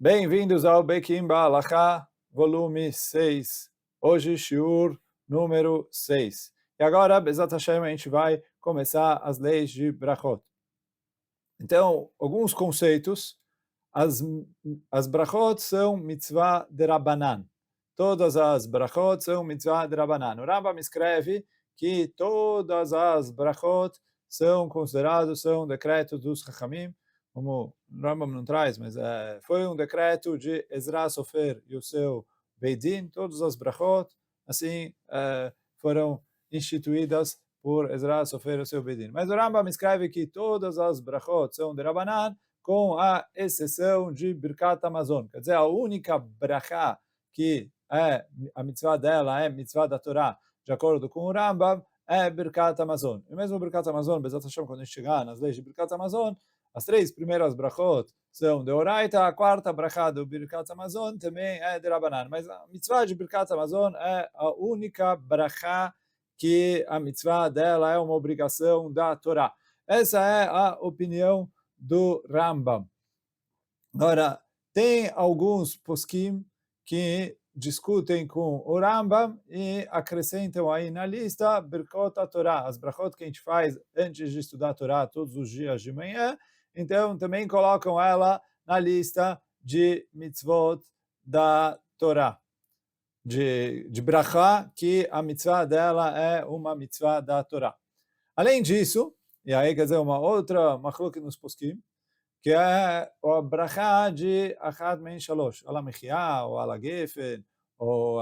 Bem-vindos ao Bekim Ba'alachá, volume 6. Hoje, shiur número 6. E agora, Bezat Hashem, a gente vai começar as leis de Brachot. Então, alguns conceitos. As Brachot são mitzvah de Rabbanan. Todas as Brachot são mitzvah de Rabbanan. O Rambam escreve que todas as Brachot são decretos dos Chachamim, como o Rambam não traz, mas foi um decreto de Ezra Sofer e o seu Beidin. Todas as Brachot, assim, foram instituídas por Ezra Sofer e o seu Beidin. Mas o Rambam escreve que todas as Brachot são de Rabbanan, com a exceção de Birkat Hamazon. Quer dizer, a única brachá que a mitzvah dela é mitzvah da Torá, de acordo com o Rambam, é Birkat Hamazon. E mesmo Birkat Hamazon, Bezat Hashem, quando a gente chegar nas leis de Birkat Hamazon, as três primeiras brachot são de Oraita, a quarta brachá do Birkat Hamazon também é de Rabbanan. Mas a mitzvah de Birkat Hamazon é a única brachá que a mitzvah dela é uma obrigação da Torá. Essa é a opinião do Rambam. Agora, tem alguns poskim que discutem com o Rambam e acrescentam aí na lista Birkot Torá, as brachot que a gente faz antes de estudar a Torá todos os dias de manhã. Então, também colocam ela na lista de mitzvot da Torá, de brachá, que a mitzvah dela é uma mitzvah da Torá. Além disso, e aí quer dizer uma outra machlok nos poskim, que é a brachá de Achad Men Shalosh, ala Mechia, ou ala Gefen, ou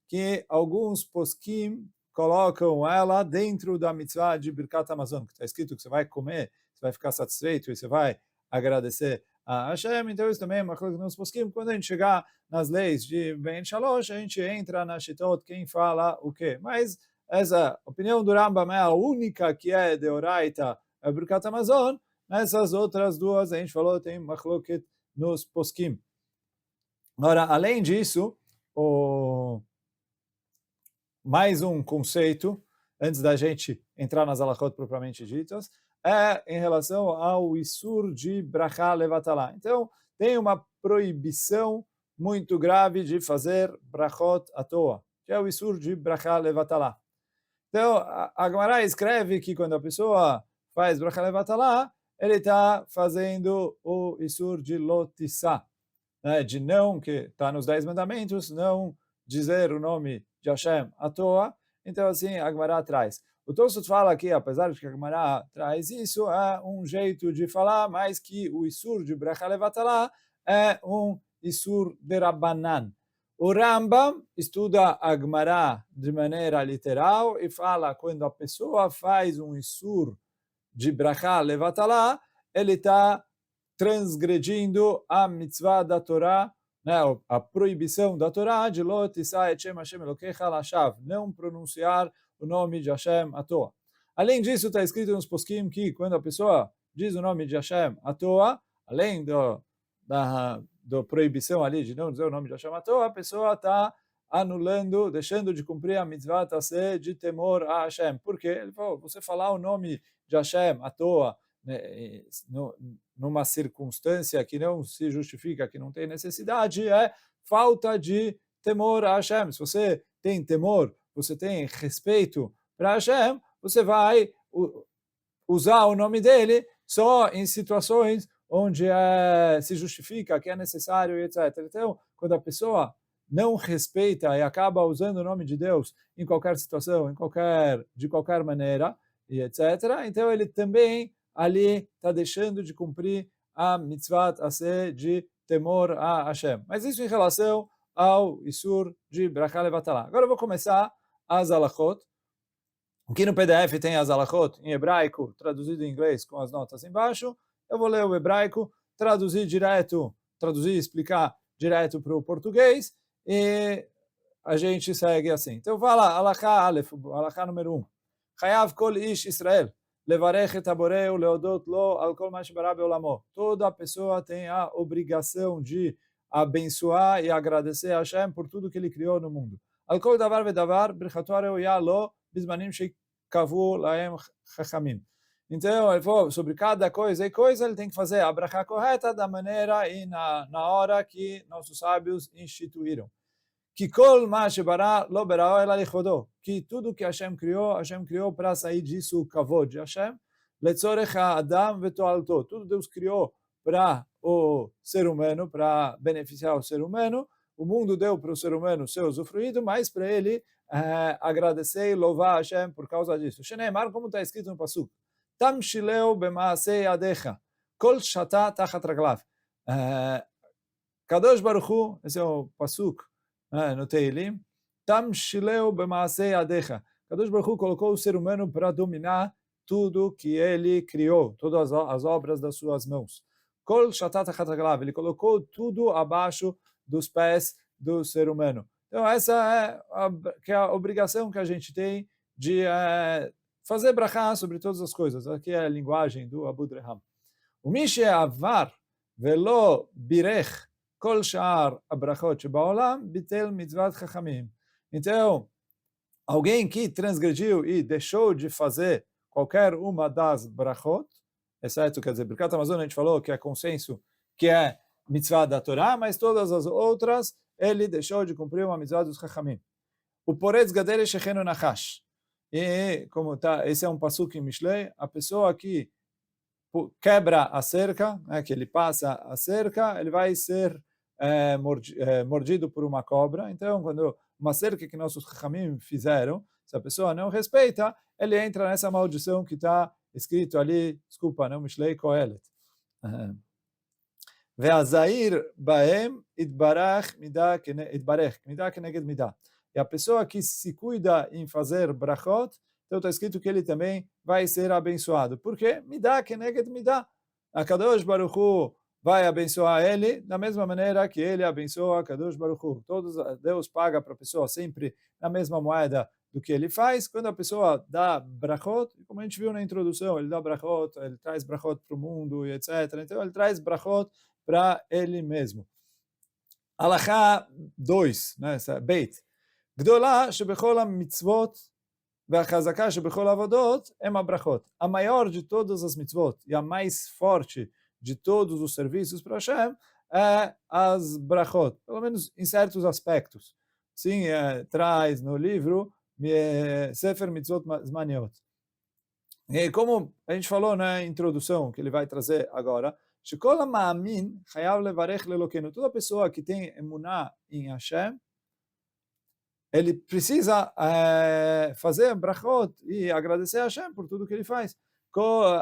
que alguns poskim colocam ela dentro da mitzvah de Birkat Hamazon, que está escrito que você vai comer, você vai ficar satisfeito e você vai agradecer a Hashem. Então isso também é uma coisa nos poskim. Quando a gente chegar nas leis de Ben Shalosh, a gente entra na Shitot, quem fala o quê. Mas essa opinião do Rambam é a única que é de Oraita, é Birkat Hamazon. Nessas outras duas, a gente falou, tem machloket nos poskim. Agora, além disso, mais um conceito, antes da gente entrar nas halachot propriamente ditas, é em relação ao isur de brachá levatalá. Então, tem uma proibição muito grave de fazer brachot à toa, que é o isur de brachá levatalá. Então, a Gemara escreve que quando a pessoa faz brachá levatalá, ele está fazendo o isur de lotissá, né, de não, que está nos 10 mandamentos, não dizer o nome de Hashem à toa. Então, assim, a Gemara traz. O Tosfot fala que, apesar de que a Gemara traz isso, é um jeito de falar, mas que o isur de brachá levatalá é um isur de Rabbanan. O Rambam estuda a Gemara de maneira literal e fala que quando a pessoa faz um isur de brachá levatalá, ele está transgredindo a mitzvah da Torá, né, a proibição da Torá de Lot Isai et Shem Hashem Elokecha Lashav, não pronunciar o nome de Hashem à toa. Além disso, está escrito nos poskim que quando a pessoa diz o nome de Hashem à toa, além da proibição ali de não dizer o nome de Hashem à toa, a pessoa está anulando, deixando de cumprir a mitzvah tasseh de temor a Hashem. Por quê? Ele falou, você falar o nome de Hashem à toa, né, numa circunstância que não se justifica, que não tem necessidade, é falta de temor a Hashem. Se você tem temor, você tem respeito para Hashem, você vai usar o nome dele só em situações onde se justifica que é necessário, etc. Então, quando a pessoa não respeita e acaba usando o nome de Deus em qualquer situação, de qualquer maneira, e etc., então ele também ali está deixando de cumprir a mitzvah tasseh de temor a Hashem. Mas isso em relação ao isur de brachá levatalá. Agora eu vou começar as halachot. Aqui no PDF tem as halachot em hebraico, traduzido em inglês com as notas embaixo. Eu vou ler o hebraico, traduzir e explicar direto para o português, e a gente segue assim. Então fala, halachá aleph, halachá número 1. Chayav kol ish Israel, levarech et haboreu leodot lo al kol ma shebara beolamo. Toda pessoa tem a obrigação de abençoar e agradecer a Hashem por tudo que ele criou no mundo. Al kol davar vedavar, birchato areuya lo, bizmanim shekavu lahem chachamim. Então, ele falou, sobre cada coisa e coisa, ele tem que fazer a brachá correta da maneira e na hora que nossos sábios instituíram. Que kol ma shebara lo berao ela lichodó. Que tudo que Hashem criou para sair disso o kavod de Hashem. Letzorech ha'adam vetoalto. Tudo Deus criou para o ser humano, para beneficiar o ser humano. O mundo deu para o ser humano seu usufruído, mas para ele agradecer e louvar Hashem por causa disso. Sheneemar, como está escrito no Pasuk. Tam shileu b'maasei adecha. Kol shata tachat raglav. Kadosh Baruch Hu, esse é o Pasuk no Teilim, Tam shileu b'maasei adecha. Kadosh Baruch Hu colocou o ser humano para dominar tudo que ele criou, todas as obras das suas mãos. Kol shatat tachat raglav. Ele colocou tudo abaixo dos pés do ser humano. Então essa é a obrigação que a gente tem de fazer brachá sobre todas as coisas. Aqui é a linguagem do Abu Dreham. O Mishe Avar velo birech kol shar abrachot shebaolam bitel mitzvat chachamim. Então, alguém que transgrediu e deixou de fazer qualquer uma das brachot, exceto, quer dizer, Birkat Hamazon a gente falou que é consenso, que é mitzvah da Torá, mas todas as outras ele deixou de cumprir uma mitzvah dos chachamim. O poretz gadel shechenu nachash. E como tá, esse é um pasuk em Mishlei, a pessoa que quebra a cerca, que ele passa a cerca, ele vai ser mordido por uma cobra. Então, quando uma cerca que nossos chachamim fizeram, se a pessoa não respeita, ele entra nessa maldição que está escrito ali, desculpa, não Mishlei Kohelet. Ve'azair baem itbarach midah keneged midah. E a pessoa que se cuida em fazer brachot, então está escrito que ele também vai ser abençoado. Por quê? Midah keneged midah. A Kadosh Baruch Hu vai abençoar ele da mesma maneira que ele abençoa a Kadosh Baruch Hu. Deus paga para a pessoa sempre na mesma moeda do que ele faz. Quando a pessoa dá brachot, como a gente viu na introdução, ele dá brachot, ele traz brachot para o mundo e etc. Então ele traz brachot para ele mesmo. Alachá 2, né, Beit. Gdolá shebechol ha-mitzvot ve'achazaka shebechol ha-avodot em ha-brachot. A maior de todas as mitzvot e a mais forte de todos os serviços para Hashem é as brachot, pelo menos em certos aspectos. Sim, traz no livro Sefer Mitzvot Zmaniot. E como a gente falou na introdução, que ele vai trazer agora, שכל המאמין חייב לברך לאלוקינו. Toda pessoa que tem emuná em Hashem, ele precisa fazer brachot e agradecer a Hashem por tudo que ele faz.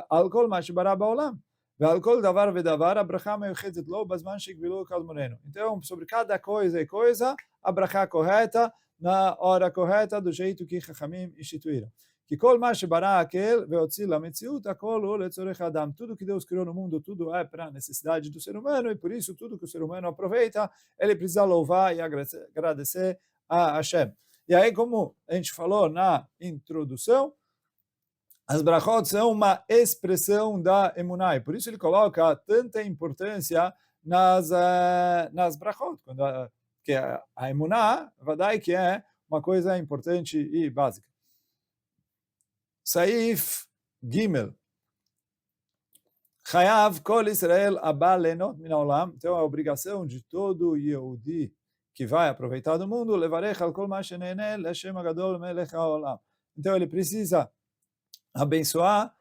על כל מה שברא בעולם. ועל כל דבר ודבר, הברכה מיוחדת לו בזמן שהגבילו קדמוננו. Então, sobre cada coisa e coisa, a brachá correta, na hora correta, do jeito que Chachamim instituíram. Que כל מה שברא aquele והוציא למציאות, הכל הוא לצורך האדם. Tudo que Deus criou no mundo, tudo é para a necessidade do ser humano, e por isso tudo que o ser humano aproveita, ele precisa louvar e agradecer a Hashem. E aí, como a gente falou na introdução, as brachot são uma expressão da emuná, e por isso ele coloca tanta importância nas brachot, que a emuná, vadai que é uma coisa importante e básica. Saif Gimel. Chayav kol Israel abá lenot min haolam. Então, a obrigação de todo Yehudi que vai aproveitar do mundo, levarech al kol ma sheneneh le'Hashem hagadol melech haolam. Então, ele precisa abençoar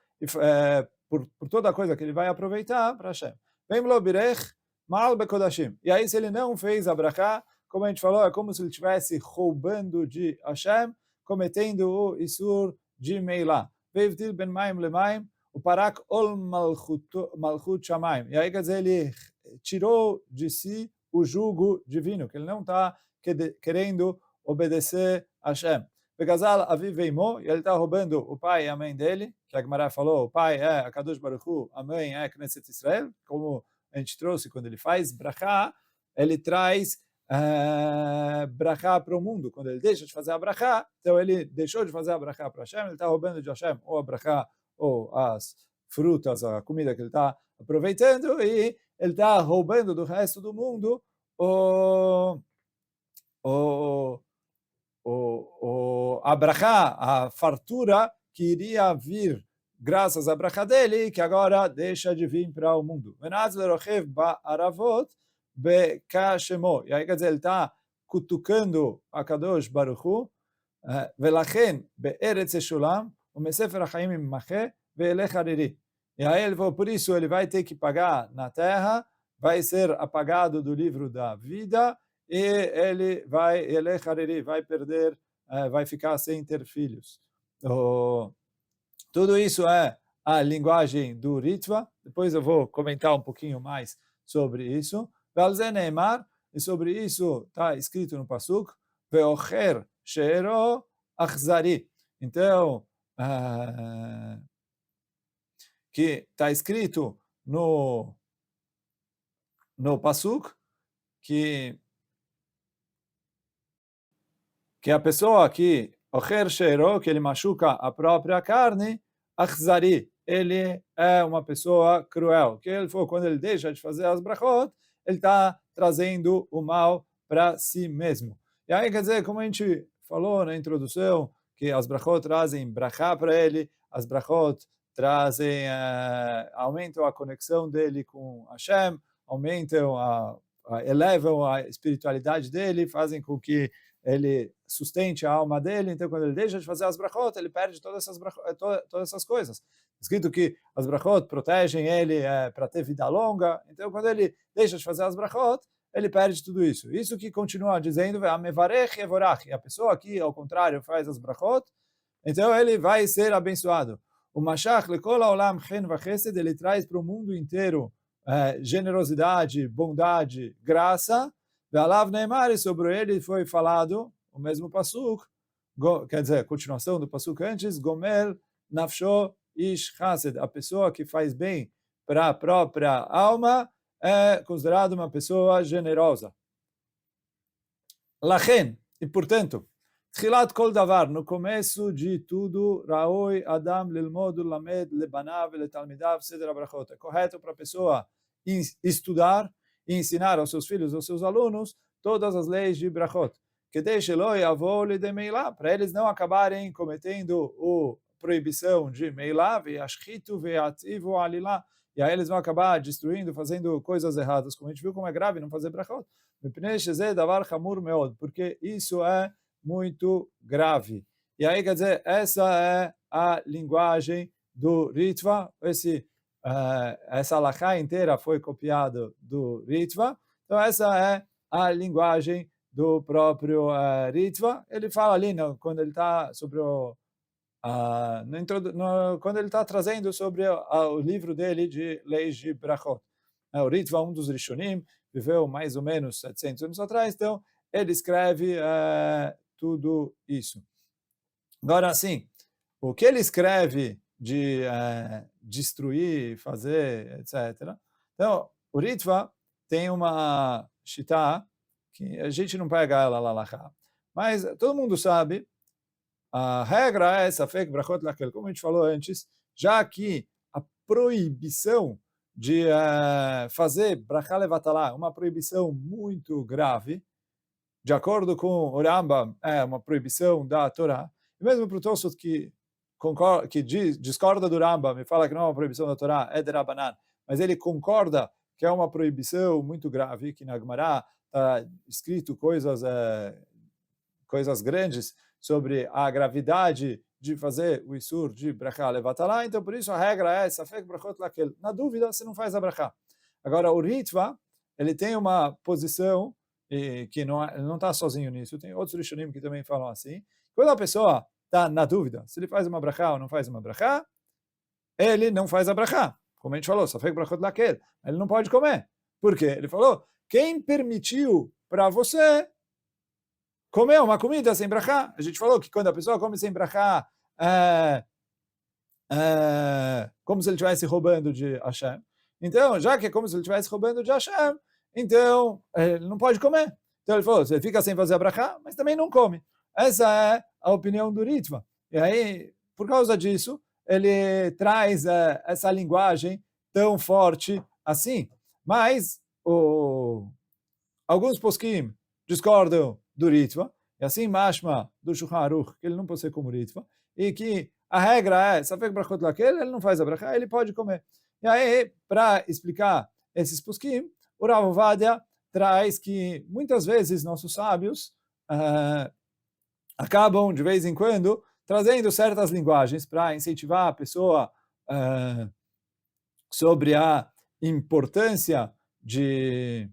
por toda a coisa que ele vai aproveitar para Hashem. Vem lo birech mal bekodashim. E aí, se ele não fez a brachá, como a gente falou, é como se ele estivesse roubando de Hashem, cometendo o Isur de Meilá. Veivtil ben maim lemaim, o parak ol malchut shamayim. E aí, quer dizer, ele tirou de si o jugo divino, que ele não está querendo obedecer a Hashem. Begazal aviv veimo, e ele está roubando o pai e a mãe dele, que a Gemara falou, o pai é a Kadosh Baruch Hu, a mãe é a Knesset Israel, como a gente trouxe quando ele faz brachá, ele traz brachá para o mundo. Quando ele deixa de fazer a brachá, então ele deixou de fazer a brachá para Hashem, ele está roubando de Hashem ou a brachá, ou as frutas, a comida que ele está aproveitando, e ele está roubando do resto do mundo a brachá, a fartura que iria vir graças à bracha dele, que agora deixa de vir para o mundo. E aí, quer dizer, ele está cutucando a Kadosh Baruch Hu, ולכן בארץ ישולם ומספר החיים ימחה וילך ערירי. E aí ele falou, por isso ele vai ter que pagar na terra, vai ser apagado do livro da vida e ele vai, vai perder, vai ficar sem ter filhos. Tudo isso é a linguagem do Ritva. Depois eu vou comentar um pouquinho mais sobre isso. Neymar, e sobre isso está escrito no Pasuk, Veocher Sheero Achzari. Então, que está escrito no Pasuk que a pessoa que Ocher Sheero, que ele machuca a própria carne, Achzari, ele é uma pessoa cruel. Que ele falou, quando ele deixa de fazer as brachot, ele está trazendo o mal para si mesmo. E aí, quer dizer, como a gente falou na introdução, que as brachot trazem brachá para ele, as brachot trazem, aumentam a conexão dele com Hashem, elevam a espiritualidade dele, fazem com que ele sustente a alma dele. Então, quando ele deixa de fazer as brachot, ele perde todas essas coisas. Escrito que as brachot protegem ele para ter vida longa. Então, quando ele deixa de fazer as brachot, ele perde tudo isso. Isso que continua dizendo, a pessoa que, ao contrário, faz as brachot, então ele vai ser abençoado. O Mashach lekol haolam chen vachesed, ele traz para o mundo inteiro generosidade, bondade, graça. Ve'alav neimar, e sobre ele foi falado o mesmo pasuk, quer dizer, a continuação do pasuk antes, Gomer nafsho ish chased, a pessoa que faz bem para a própria alma é considerada uma pessoa generosa. Lachen, e portanto, Tchilat kol davar, no começo de tudo, Raoi Adam lilmod lamed lebanav letalmidav seder abrachot. É correto para a pessoa estudar e ensinar aos seus filhos, aos seus alunos, todas as leis de brachot. Que deixe loi avô lhe de meilá, para eles não acabarem cometendo a proibição de meilá, ve'ashchitu ve'ativu alilá, e aí eles vão acabar destruindo, fazendo coisas erradas. Como a gente viu como é grave não fazer brachot. Porque isso é muito grave. E aí, quer dizer, essa é a linguagem do Ritva, essa alahá inteira foi copiada do Ritva, então essa é a linguagem do próprio Ritva. Ele fala ali, quando ele está sobre quando ele está trazendo sobre o livro dele de leis de brachot. O Ritva, um dos Rishonim, viveu mais ou menos 700 anos atrás, então ele escreve tudo isso. Agora, sim, o que ele escreve de destruir, fazer, etc. Então, o Ritva tem uma shita, que a gente não pega ela lá, mas todo mundo sabe, a regra é Safek Brachot Lakel, como a gente falou antes, já que a proibição de fazer Brachá Levatalá, uma proibição muito grave, de acordo com o Rambam, é uma proibição da Torá. E mesmo para o Tosfot que discorda do Rambam e fala que não é uma proibição da Torá, é de Rabanan, mas ele concorda que é uma proibição muito grave, que na Gemara está escrito coisas grandes sobre a gravidade de fazer o Isur de Brachá Levatalá. Então, por isso a regra é Safek Brachot Lakel. Na dúvida, você não faz a Brachá. Agora, o Ritva, ele tem uma posição que não está sozinho nisso, tem outros Rishonim que também falam assim. Quando a pessoa está na dúvida se ele faz uma brachá ou não faz uma brachá, ele não faz a brachá. Como a gente falou, Safek Brachot Lakel, ele não pode comer. Por quê? Ele falou, quem permitiu para você comer uma comida sem brachá? A gente falou que quando a pessoa come sem brachá, como se ele estivesse roubando de Hashem. Então, já que é como se ele estivesse roubando de Hashem, então ele não pode comer. Então ele falou, você fica sem fazer a brachá, mas também não come. Essa é a opinião do Ritva. E aí, por causa disso, ele traz essa linguagem tão forte assim. Mas alguns poskim discordam do Ritva, e assim mashma do Shulchan Aruch, que ele não pode ser como Ritva, e que a regra é, Safek Brachot Lakel, ele não faz a brachá, ele pode comer. E aí, para explicar esses poskim, o Rav Ovadia traz que muitas vezes nossos sábios acabam, de vez em quando, trazendo certas linguagens para incentivar a pessoa sobre a importância de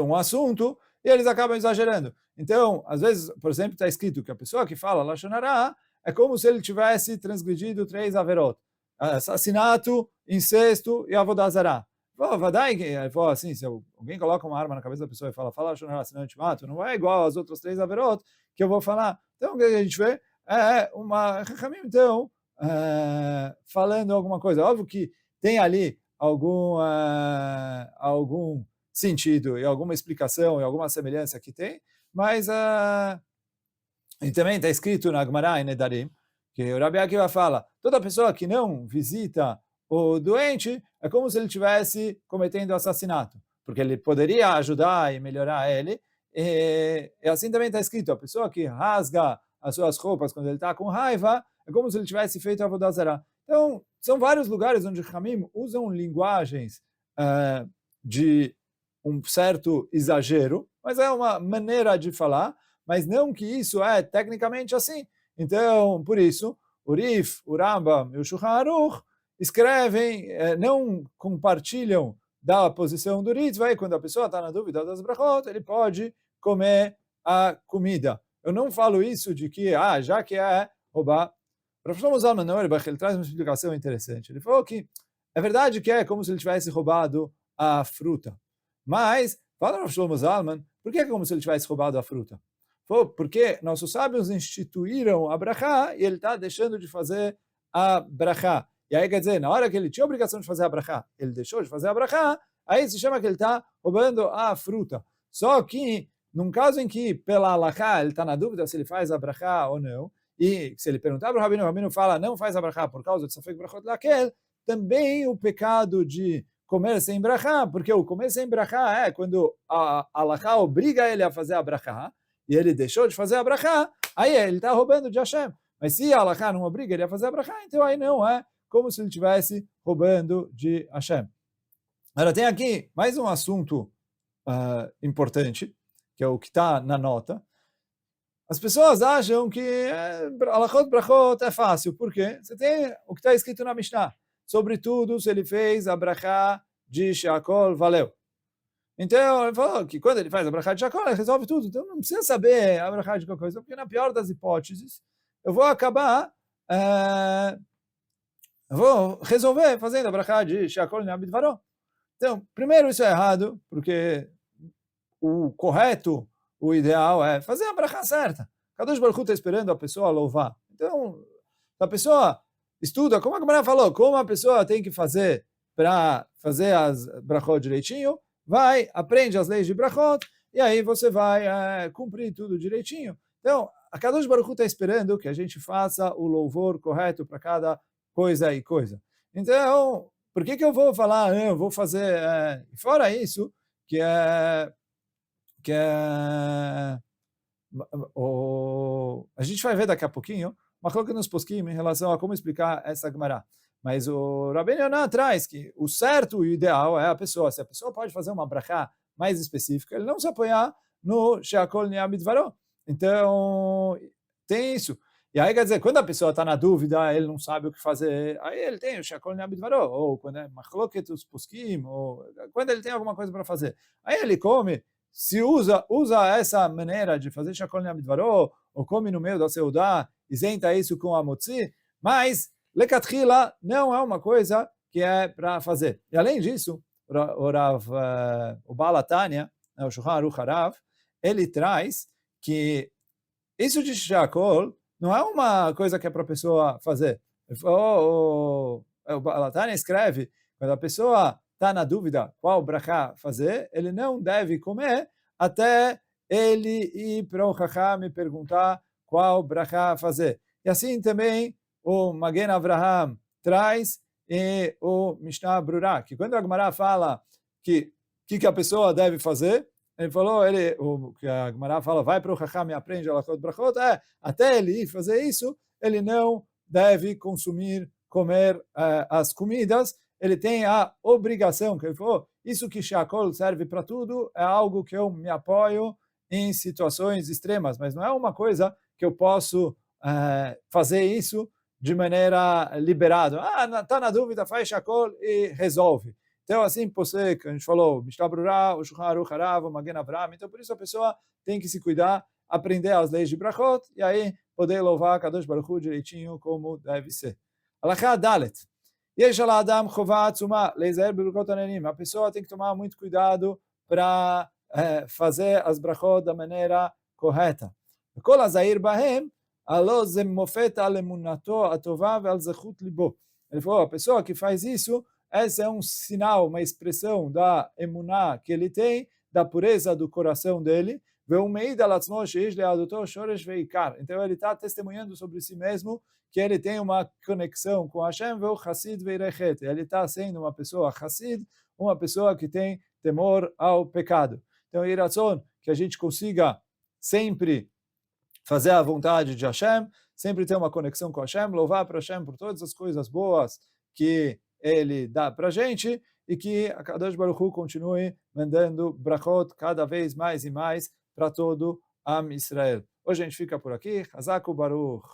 um assunto, e eles acabam exagerando. Então, às vezes, por exemplo, está escrito que a pessoa que fala Lashon Hara é como se ele tivesse transgredido 3 averot: assassinato, incesto e avodah zará. Assim, se alguém coloca uma arma na cabeça da pessoa e fala Lashon Hara, senão eu te mato, não é igual às outras 3 averot que eu vou falar. Então, o que a gente vê é uma Chachamim, então, falando alguma coisa. Óbvio que tem ali algum sentido e alguma explicação e alguma semelhança que tem, mas e também está escrito na Gemara em Nedarim, que o Rabi Akiva fala, toda pessoa que não visita o doente é como se ele estivesse cometendo assassinato, porque ele poderia ajudar e melhorar ele, e assim também está escrito, a pessoa que rasga as suas roupas quando ele está com raiva, é como se ele tivesse feito avodah zará. Então, são vários lugares onde Hamim usam linguagens de um certo exagero, mas é uma maneira de falar, mas não que isso é tecnicamente assim. Então, por isso, o Rif, o Rambam e o Shulchan Aruch escrevem, não compartilham da posição do Ritva, e quando a pessoa está na dúvida das brachot, ele pode comer a comida. Eu não falo isso de que, já que é roubar. O Rav Shlomo Zalman Auerbach, ele traz uma explicação interessante. Ele falou que é verdade que é como se ele tivesse roubado a fruta. Mas, fala Rav Shlomo Zalman, por que é como se ele tivesse roubado a fruta? Porque nossos sábios instituíram a brachá e ele está deixando de fazer a brachá. E aí quer dizer, na hora que ele tinha a obrigação de fazer a brachá, ele deixou de fazer a brachá, aí se chama que ele está roubando a fruta. Só que, num caso em que, pela halachá, ele está na dúvida se ele faz a brachá ou não, e se ele perguntar para o Rabino fala, não faz a brachá por causa de Safek Brachot Lakel, também o pecado de comer sem brachá, porque o comer sem brachá é quando a halachá obriga ele a fazer a brachá, e ele deixou de fazer a brachá, aí ele está roubando de Hashem. Mas se a halachá não obriga ele a fazer a brachá, então aí não é como se ele estivesse roubando de Hashem. Agora tem aqui mais um assunto importante, que é o que está na nota. As pessoas acham que halachot brachot é fácil. Por quê? Você tem o que está escrito na Mishnah. Sobretudo se ele fez a brachá de Sheakol, valeu. Então, ele falou que quando ele faz a brachá de Sheakol, ele resolve tudo. Então, não precisa saber a brachá de qualquer coisa, porque na pior das hipóteses, eu vou acabar, eu vou resolver fazendo a brachá de Sheakol Ne'am Bidvaro. Então, primeiro, isso é errado, porque o correto, o ideal é fazer a brachá certa. Kadosh Baruch Hu está esperando a pessoa louvar. Então, se a pessoa estuda, como a Gemara falou, como a pessoa tem que fazer para fazer as brachot direitinho, aprende as leis de brachot, e aí você vai cumprir tudo direitinho. Então, a Kadosh Baruch Hu está esperando que a gente faça o louvor correto para cada coisa e coisa. Então, por que eu vou falar, eu vou fazer... fora isso, a gente vai ver daqui a pouquinho, uma coisa nos posquim em relação a como explicar essa Gemara. Mas o Rabbeinu Yonah traz que o certo e o ideal é a pessoa, se a pessoa pode fazer uma brachá mais específica, ele não se apoiar no Sheakol Ne'am Bidvaro. Então, tem isso. E aí, quer dizer, quando a pessoa está na dúvida, ele não sabe o que fazer, aí ele tem o Sheakol Ne'am Bidvaro, ou quando é machloket os posquim, ou quando ele tem alguma coisa para fazer. Aí ele come, se usa essa maneira de fazer Sheakol Ne'am Bidvaro, ou come no meio da Seudá, isenta isso com a motzi, mas Lekatchila não é uma coisa que é para fazer. E além disso, o Baal HaTanya, o Shulchan Aruch Harav, ele traz que isso de Sheakol não é uma coisa que é para a pessoa fazer. O Baal HaTanya escreve, quando a pessoa está na dúvida qual brachá fazer, ele não deve comer até ele ir para o Chacham e perguntar qual brachá fazer. E assim também o Magen Avraham traz e o Mishnah Brura, que quando a Gemara fala que a pessoa deve fazer, ele falou, que a Gemara fala, vai para o Chacham e aprende a Halachot Brachot, até ele ir fazer isso, ele não deve comer as comidas, ele tem a obrigação, que ele falou, isso que Shakol serve para tudo, é algo que eu me apoio em situações extremas, mas não é uma coisa que eu posso fazer isso de maneira liberada. Está na dúvida, faz Shakol e resolve. Então, assim, você, que a gente falou, Mishnah Berurah, o Shulchan Aruch Harav, o Magen Avraham, então por isso a pessoa tem que se cuidar, aprender as leis de Brachot, e aí poder louvar Kadosh Baruch Hu direitinho como deve ser. Halakha Dalet. A pessoa tem que tomar muito cuidado para fazer as brachot da maneira correta. Ele falou, a pessoa que faz isso, esse é um sinal, uma expressão da emuná que ele tem, da pureza do coração dele. Então ele está testemunhando sobre si mesmo que ele tem uma conexão com Hashem, ele está sendo uma pessoa Hassid, uma pessoa que tem temor ao pecado. Então, Iratzon, que a gente consiga sempre fazer a vontade de Hashem, sempre ter uma conexão com Hashem, louvar para Hashem por todas as coisas boas que ele dá para a gente, e que a Kadosh Baruch Hu continue mandando brachot cada vez mais e mais para todo Am Israel. Hoje a gente fica por aqui. Hazaku Baruch.